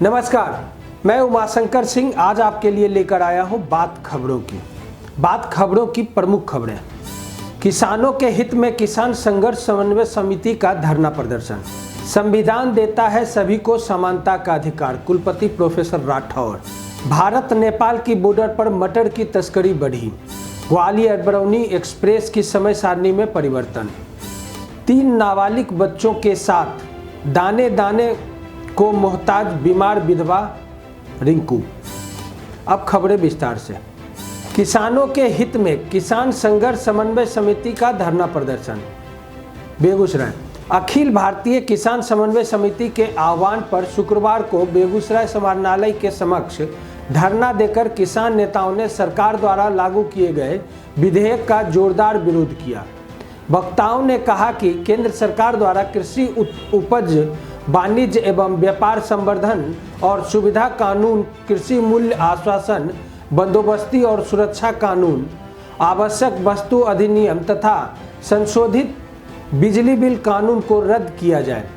नमस्कार, मैं उमाशंकर सिंह आज आपके लिए लेकर आया हूं बात खबरों की प्रमुख खबरें। किसानों के हित में किसान संघर्ष समन्वय समिति का धरना प्रदर्शन। संविधान देता है सभी को समानता का अधिकार, कुलपति प्रोफेसर राठौर। भारत नेपाल की बॉर्डर पर मटर की तस्करी बढ़ी। ग्वालियर बरौनी एक्सप्रेस की समय सारणी में परिवर्तन। 3 नाबालिग बच्चों के साथ दाने दाने को मोहताज बीमार विधवा रिंकू। अब खबरें विस्तार से। किसानों के हित में किसान संघर्ष समन्वय समिति का धरना प्रदर्शन। बेगूसराय। अखिल भारतीय किसान समन्वय समिति के आह्वान पर शुक्रवार को बेगूसराय समाहरणालय के समक्ष धरना देकर किसान नेताओं ने सरकार द्वारा लागू किए गए विधेयक का जोरदार विरोध किया। वक्ताओं ने कहा कि केंद्र सरकार द्वारा कृषि उपज वाणिज्य एवं व्यापार संवर्धन और सुविधा कानून, कृषि मूल्य आश्वासन, बंदोबस्ती और सुरक्षा कानून, आवश्यक वस्तु अधिनियम तथा संशोधित बिजली बिल कानून को रद्द किया जाए।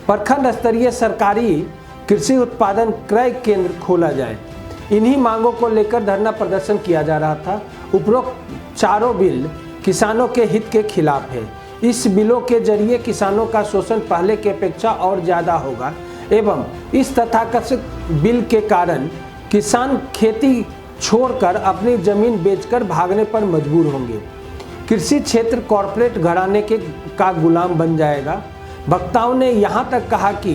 प्रखंड स्तरीय सरकारी कृषि उत्पादन क्रय केंद्र खोला जाए। इन्हीं मांगों को लेकर धरना प्रदर्शन किया जा रहा था। उपरोक्त चारों बिल किसानों के हित के खिलाफ है। इस बिलों के जरिए किसानों का शोषण पहले की अपेक्षा और ज़्यादा होगा एवं इस तथाकथित बिल के कारण किसान खेती छोड़कर अपनी ज़मीन बेचकर भागने पर मजबूर होंगे। कृषि क्षेत्र कॉरपोरेट घराने का गुलाम बन जाएगा। वक्ताओं ने यहां तक कहा कि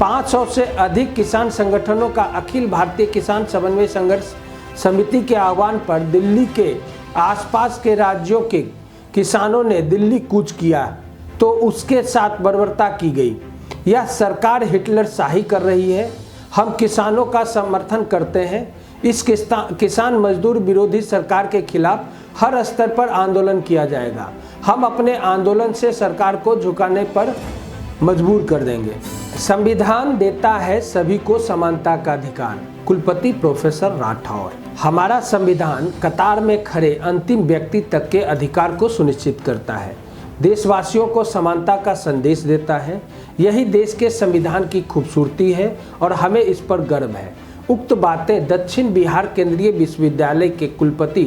500 से अधिक किसान संगठनों का अखिल भारतीय किसान समन्वय संघर्ष समिति के आह्वान पर दिल्ली के आसपास के राज्यों के किसानों ने दिल्ली कूच किया तो उसके साथ बर्बरता की गई। यह सरकार हिटलर शाही कर रही है। हम किसानों का समर्थन करते हैं। इस किसान मजदूर विरोधी सरकार के खिलाफ हर स्तर पर आंदोलन किया जाएगा। हम अपने आंदोलन से सरकार को झुकाने पर मजबूर कर देंगे। संविधान देता है सभी को समानता का अधिकार, कुलपति प्रोफेसर राठौर। हमारा संविधान कतार में खड़े अंतिम व्यक्ति तक के अधिकार को सुनिश्चित करता है, देशवासियों को समानता का संदेश देता है। यही देश के संविधान की खूबसूरती है और हमें इस पर गर्व है। उक्त बातें दक्षिण बिहार केंद्रीय विश्वविद्यालय के कुलपति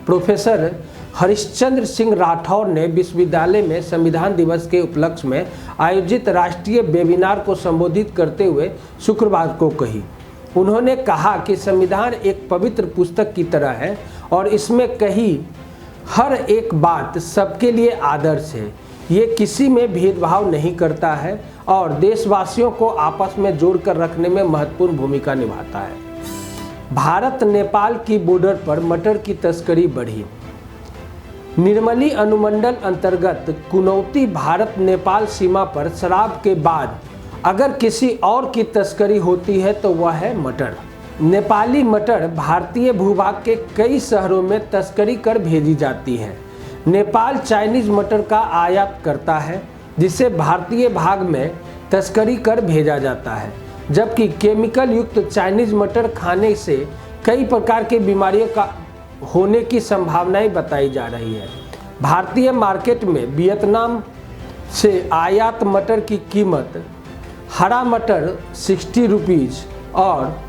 प्रोफेसर हरिश्चंद्र सिंह राठौर ने विश्वविद्यालय में संविधान दिवस के उपलक्ष्य में आयोजित राष्ट्रीय वेबिनार को संबोधित करते हुए शुक्रवार को कही। उन्होंने कहा कि संविधान एक पवित्र पुस्तक की तरह है और इसमें कही हर एक बात सबके लिए आदर्श है। ये किसी में भेदभाव नहीं करता है और देशवासियों को आपस में जोड़कर रखने में महत्वपूर्ण भूमिका निभाता है। भारत नेपाल की बॉर्डर पर मटर की तस्करी बढ़ी। निर्मली अनुमंडल अंतर्गत कुनौती भारत नेपाल सीमा पर शराब के बाद अगर किसी और की तस्करी होती है तो वह है मटर। नेपाली मटर भारतीय भूभाग के कई शहरों में तस्करी कर भेजी जाती है। नेपाल चाइनीज मटर का आयात करता है जिसे भारतीय भाग में तस्करी कर भेजा जाता है, जबकि केमिकल युक्त चाइनीज मटर खाने से कई प्रकार की बीमारियों का होने की संभावनाएं बताई जा रही है। भारतीय मार्केट में वियतनाम से आयात मटर की कीमत हरा मटर 60 रुपीज़ और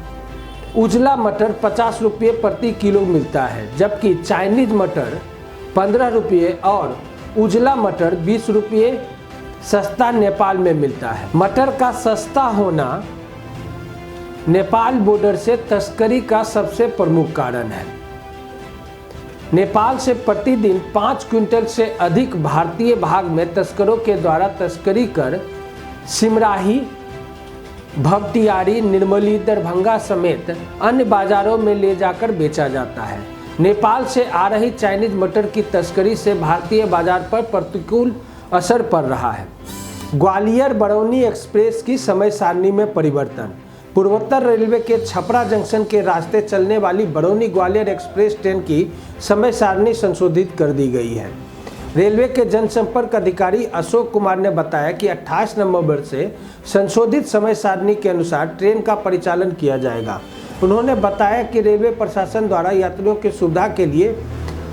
उजला मटर 50 रुपये प्रति किलो मिलता है, जबकि चाइनीज मटर 15 रुपये और उजला मटर 20 रुपये सस्ता नेपाल में मिलता है। मटर का सस्ता होना नेपाल बॉर्डर से तस्करी का सबसे प्रमुख कारण है। नेपाल से प्रतिदिन 5 क्विंटल से अधिक भारतीय भाग में तस्करों के द्वारा तस्करी कर सिमराही, भपटियारी, निर्मली, दरभंगा समेत अन्य बाजारों में ले जाकर बेचा जाता है। नेपाल से आ रही चाइनीज मटर की तस्करी से भारतीय बाजार पर प्रतिकूल असर पड़ रहा है। ग्वालियर बरौनी एक्सप्रेस की समय सारणी में परिवर्तन। पूर्वोत्तर रेलवे के छपरा जंक्शन के रास्ते चलने वाली बरौनी ग्वालियर एक्सप्रेस ट्रेन की समय सारणी संशोधित कर दी गई है। रेलवे के जनसंपर्क अधिकारी अशोक कुमार ने बताया कि 28 नवंबर से संशोधित समय सारणी के अनुसार ट्रेन का परिचालन किया जाएगा। उन्होंने बताया कि रेलवे प्रशासन द्वारा यात्रियों की सुविधा के लिए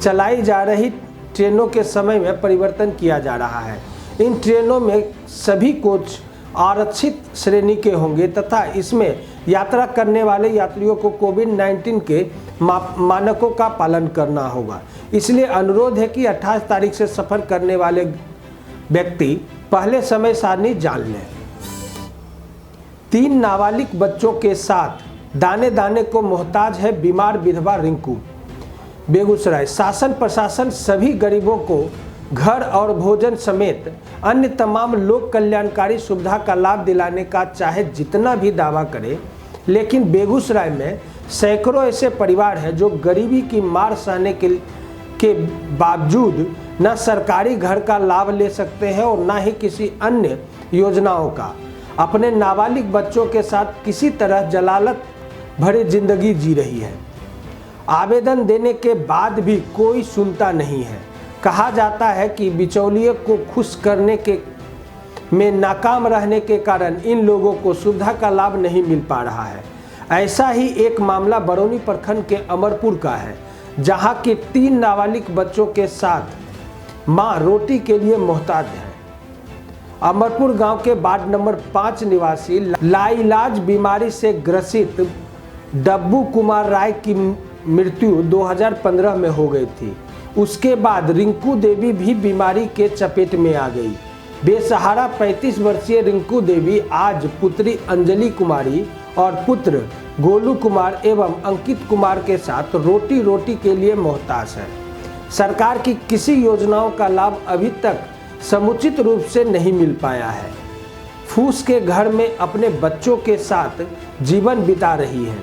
चलाई जा रही ट्रेनों के समय में परिवर्तन किया जा रहा है। इन ट्रेनों में सभी कोच आरक्षित श्रेणी के होंगे तथा इसमें यात्रा करने वाले यात्रियों को कोविड-19 के मानकों का पालन करना होगा। इसलिए अनुरोध है कि 28 तारीख से सफर करने वाले व्यक्ति पहले समय सारणी जान लें। 3 नाबालिग बच्चों के साथ दाने दाने को मोहताज है बीमार विधवा रिंकू। बेगूसराय शासन प्रशासन सभी गरीबों को घर और भोजन समेत अन्य तमाम लोक कल्याणकारी सुविधा का लाभ दिलाने का चाहे जितना भी दावा करे, लेकिन बेगूसराय में सैकड़ों ऐसे परिवार हैं जो गरीबी की मार सहने के बावजूद न सरकारी घर का लाभ ले सकते हैं और न ही किसी अन्य योजनाओं का। अपने नाबालिग बच्चों के साथ किसी तरह जलालत भरी जिंदगी जी रही है। आवेदन देने के बाद भी कोई सुनता नहीं है। कहा जाता है कि बिचौलिए को खुश करने के में नाकाम रहने के कारण इन लोगों को सुविधा का लाभ नहीं मिल पा रहा है। ऐसा ही एक मामला बरौनी प्रखंड के अमरपुर का है, जहां के 3 नाबालिग बच्चों के साथ मां रोटी के लिए मोहताज है। अमरपुर गांव के वार्ड नंबर 5 निवासी लाइलाज बीमारी से ग्रसित डब्बू कुमार राय की मृत्यु 2015 में हो गई थी। उसके बाद रिंकू देवी भी बीमारी के चपेट में आ गई। बेसहारा 35 वर्षीय रिंकू देवी आज पुत्री अंजलि कुमारी और पुत्र गोलू कुमार एवं अंकित कुमार के साथ रोटी के लिए मोहताज है। सरकार की किसी योजनाओं का लाभ अभी तक समुचित रूप से नहीं मिल पाया है। फूस के घर में अपने बच्चों के साथ जीवन बिता रही है।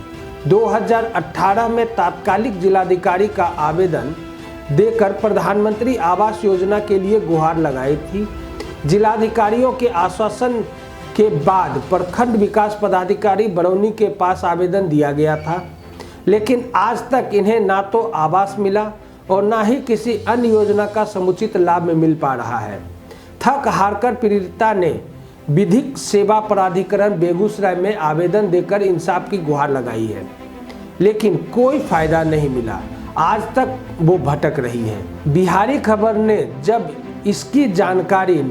2018 में तात्कालिक जिलाधिकारी का आवेदन देकर प्रधानमंत्री आवास योजना के लिए गुहार लगाई थी। जिलाधिकारियों के आश्वासन के बाद प्रखंड विकास पदाधिकारी बरौनी के पास आवेदन दिया गया था, लेकिन आज तक इन्हें ना तो आवास मिला और ना ही किसी अन्य योजना का समुचित लाभ मिल पा रहा है। थक हारकर पीड़िता ने विधिक सेवा प्राधिकरण बेगूसराय में आवेदन देकर इंसाफ की गुहार लगाई है, लेकिन कोई फायदा नहीं मिला। आज तक वो भटक रही है। बिहारी खबर ने जब इसकी जानकारी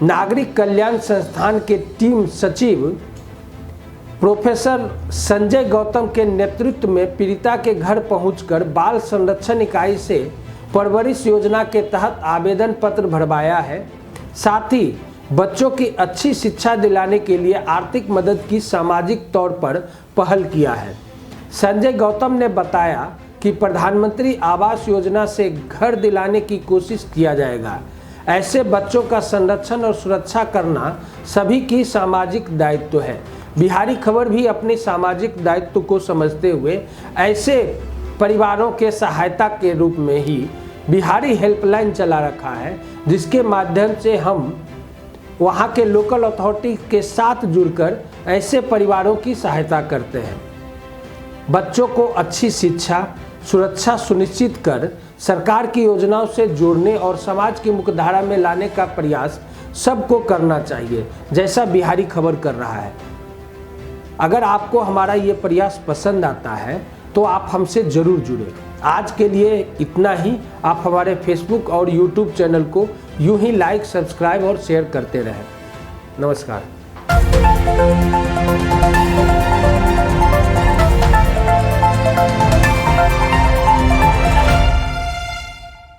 नागरिक कल्याण संस्थान के टीम सचिव प्रोफेसर संजय गौतम के नेतृत्व में पीड़िता के घर पहुंचकर बाल संरक्षण इकाई से परवरिश योजना के तहत आवेदन पत्र भरवाया है। साथ ही बच्चों की अच्छी शिक्षा दिलाने के लिए आर्थिक मदद की सामाजिक तौर पर पहल किया है। संजय गौतम ने बताया कि प्रधानमंत्री आवास योजना से घर दिलाने की कोशिश किया जाएगा। ऐसे बच्चों का संरक्षण और सुरक्षा करना सभी की सामाजिक दायित्व है। बिहारी खबर भी अपने सामाजिक दायित्व को समझते हुए ऐसे परिवारों के सहायता के रूप में ही बिहारी हेल्पलाइन चला रखा है, जिसके माध्यम से हम वहां के लोकल अथॉरिटी के साथ जुड़कर ऐसे परिवारों की सहायता करते हैं। बच्चों को अच्छी शिक्षा सुरक्षा सुनिश्चित कर सरकार की योजनाओं से जोड़ने और समाज की मुख्यधारा में लाने का प्रयास सबको करना चाहिए, जैसा बिहारी खबर कर रहा है। अगर आपको हमारा ये प्रयास पसंद आता है तो आप हमसे ज़रूर जुड़ें। आज के लिए इतना ही। आप हमारे फेसबुक और यूट्यूब चैनल को यूं ही लाइक, सब्सक्राइब और शेयर करते रहें। नमस्कार।